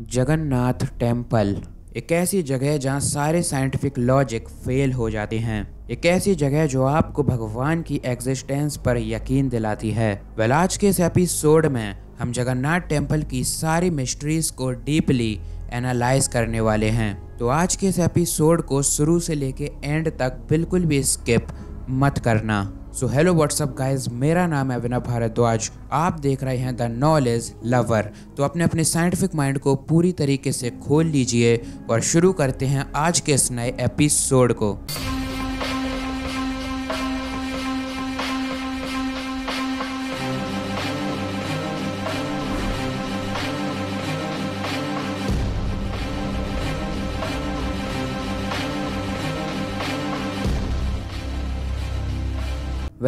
Jagannath temple एक ऐसी जगह जहाँ सारे साइंटिफिक लॉजिक फेल हो जाते हैं। एक ऐसी जगह जो आपको भगवान की एग्जिस्टेंस पर यकीन दिलाती है। वेल, आज के इस एपिसोड में हम जगन्नाथ टेम्पल की सारी मिस्ट्रीज को डीपली एनालाइज करने वाले हैं। तो आज के इस एपिसोड को शुरू से लेके एंड तक बिल्कुल भी स्किप मत करना। सो हेलो व्हाट्सअप गाइज, मेरा नाम है अभिनव भारद्वाज। आप देख रहे हैं द नॉलेज लवर। तो अपने अपने साइंटिफिक माइंड को पूरी तरीके से खोल लीजिए और शुरू करते हैं आज के इस नए एपिसोड को।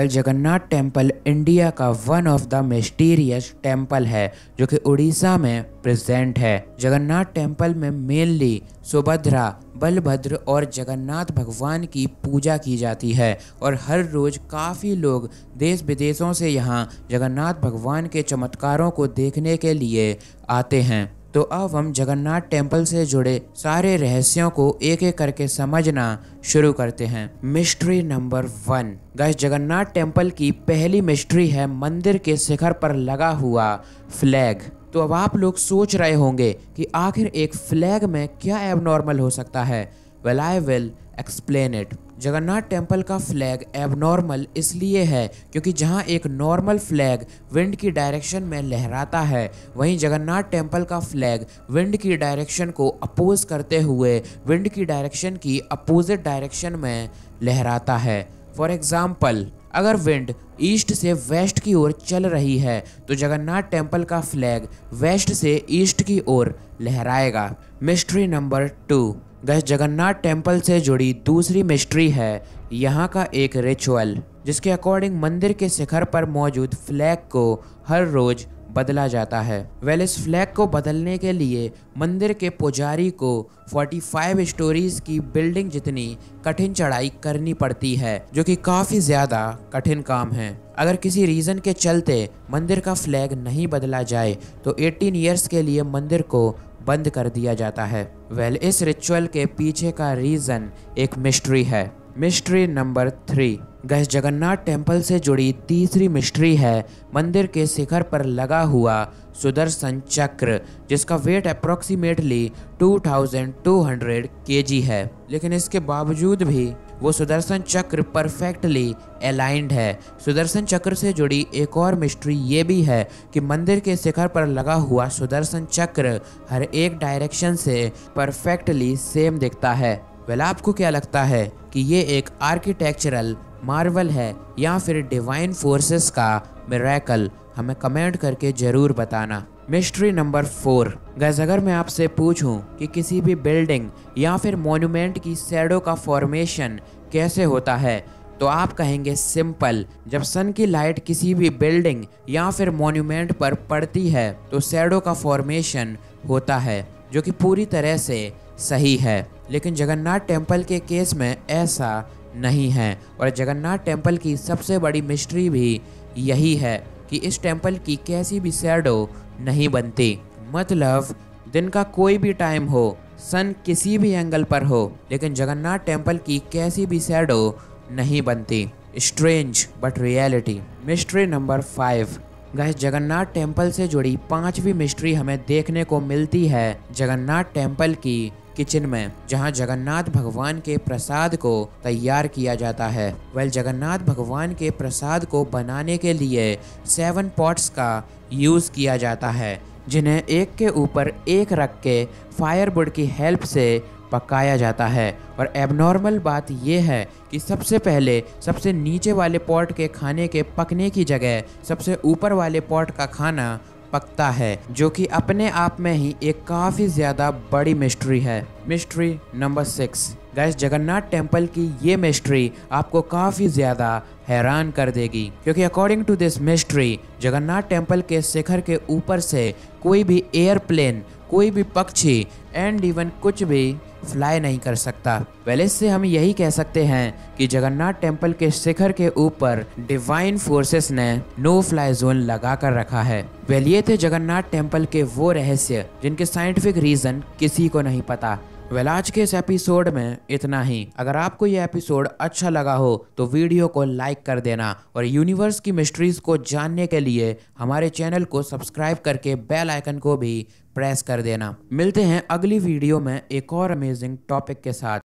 जगन्नाथ टेम्पल इंडिया का one of the mysterious temple है जो कि उड़ीसा में प्रेजेंट है। जगन्नाथ टेम्पल में मेनली सुभद्रा, बलभद्र और जगन्नाथ भगवान की पूजा की जाती है और हर रोज काफ़ी लोग देश विदेशों से यहाँ जगन्नाथ भगवान के चमत्कारों को देखने के लिए आते हैं। तो अब हम जगन्नाथ टेम्पल से जुड़े सारे रहस्यों को एक एक करके समझना शुरू करते हैं। Mystery number 1 guys, Jagannath temple की पहली मिस्ट्री है मंदिर के शिखर पर लगा हुआ फ्लैग। तो अब आप लोग सोच रहे होंगे कि आखिर एक फ्लैग में क्या एबनॉर्मल हो सकता है। Well, I will explain it. Jagannath temple का फ्लैग एबनॉर्मल इसलिए है क्योंकि जहां एक नॉर्मल फ्लैग विंड की डायरेक्शन में लहराता है, वहीं जगन्नाथ टेम्पल का फ्लैग विंड की डायरेक्शन को अपोज करते हुए विंड की डायरेक्शन की अपोजिट डायरेक्शन में लहराता है। फॉर एग्जाम्पल, अगर विंड ईस्ट से वेस्ट की ओर चल रही है तो जगन्नाथ टेम्पल का फ्लैग वेस्ट से ईस्ट की ओर लहराएगा। Mystery number 2 guys, Jagannath temple से जुड़ी दूसरी मिस्ट्री है यहाँ का एक रिचुअल जिसके अकॉर्डिंग मंदिर के शिखर पर मौजूद फ्लैग को हर रोज बदला जाता है। वेल, इस फ्लैग को बदलने के लिए मंदिर के पुजारी को 45 स्टोरीज की बिल्डिंग जितनी कठिन चढ़ाई करनी पड़ती है, जो कि काफ़ी ज़्यादा कठिन काम है। अगर किसी रीज़न के चलते मंदिर का फ्लैग नहीं बदला जाए तो 18 ईयर्स के लिए मंदिर को बंद कर दिया जाता है। वेल, इस रिचुअल के पीछे का रीज़न एक मिस्ट्री है। Mystery number 3 guys, Jagannath temple से जुड़ी तीसरी मिस्ट्री है मंदिर के शिखर पर लगा हुआ सुदर्शन चक्र, जिसका वेट अप्रोक्सीमेटली 2200 kg है। लेकिन इसके बावजूद भी वो सुदर्शन चक्र परफेक्टली अलाइंड है। सुदर्शन चक्र से जुड़ी एक और मिस्ट्री ये भी है कि मंदिर के शिखर पर लगा हुआ सुदर्शन चक्र हर एक डायरेक्शन से परफेक्टली सेम दिखता है। वेल, आपको क्या लगता है कि ये एक आर्किटेक्चरल मार्वल है या फिर डिवाइन फोर्सेस का मिरेकल? हमें कमेंट करके जरूर बताना। मिस्ट्री नंबर 4 गाइस, अगर मैं आपसे पूछूं कि किसी भी बिल्डिंग या फिर मॉन्यूमेंट की शैडो का फॉर्मेशन कैसे होता है, तो आप कहेंगे सिंपल। जब सन की लाइट किसी भी बिल्डिंग या फिर मॉन्यूमेंट पर पड़ती है तो शैडो का फॉर्मेशन होता है, जो कि पूरी तरह से सही है। लेकिन जगन्नाथ टेम्पल के केस में ऐसा नहीं है और जगन्नाथ टेम्पल की सबसे बड़ी मिस्ट्री भी यही है कि इस टेम्पल की कैसी भी शैडो नहीं बनती। मतलब दिन का कोई भी टाइम हो, सन किसी भी एंगल पर हो, लेकिन जगन्नाथ टेम्पल की कैसी भी शैडो नहीं बनती। Strange but reality. Mystery number 5 guys, Jagannath temple से जुड़ी 5वीं मिस्ट्री हमें देखने को मिलती है जगन्नाथ टेम्पल की किचन में, जहां जगन्नाथ भगवान के प्रसाद को तैयार किया जाता है। वेल, जगन्नाथ भगवान के प्रसाद को बनाने के लिए 7 पॉट्स का यूज़ किया जाता है, जिन्हें एक के ऊपर एक रख के फायरवुड की हेल्प से पकाया जाता है। और एबनॉर्मल बात यह है कि सबसे पहले सबसे नीचे वाले पॉट के खाने के पकने की जगह सबसे ऊपर वाले पॉट का खाना पकता है, जो कि अपने आप में ही एक काफ़ी ज़्यादा बड़ी मिस्ट्री है। Mystery number 6 guys, Jagannath temple की ये मिस्ट्री आपको काफ़ी ज़्यादा हैरान कर देगी, क्योंकि according to this mystery Jagannath temple के शिखर के ऊपर से कोई भी एयरप्लेन, कोई भी पक्षी एंड इवन कुछ भी फ्लाई नहीं कर सकता। वेल इससे हम यही कह सकते हैं कि जगन्नाथ टेम्पल के शिखर के ऊपर डिवाइन फोर्सेस ने नो फ्लाई जोन लगा कर रखा है। वेल ये थे जगन्नाथ टेम्पल के वो रहस्य जिनके साइंटिफिक रीजन किसी को नहीं पता। वेल आज के इस एपिसोड में इतना ही। अगर आपको ये एपिसोड अच्छा लगा हो तो वीडियो को लाइक कर देना और यूनिवर्स की मिस्ट्रीज को जानने के लिए हमारे चैनल को सब्सक्राइब करके बेल आइकन को भी प्रेस कर देना। मिलते हैं अगली वीडियो में एक और अमेजिंग टॉपिक के साथ।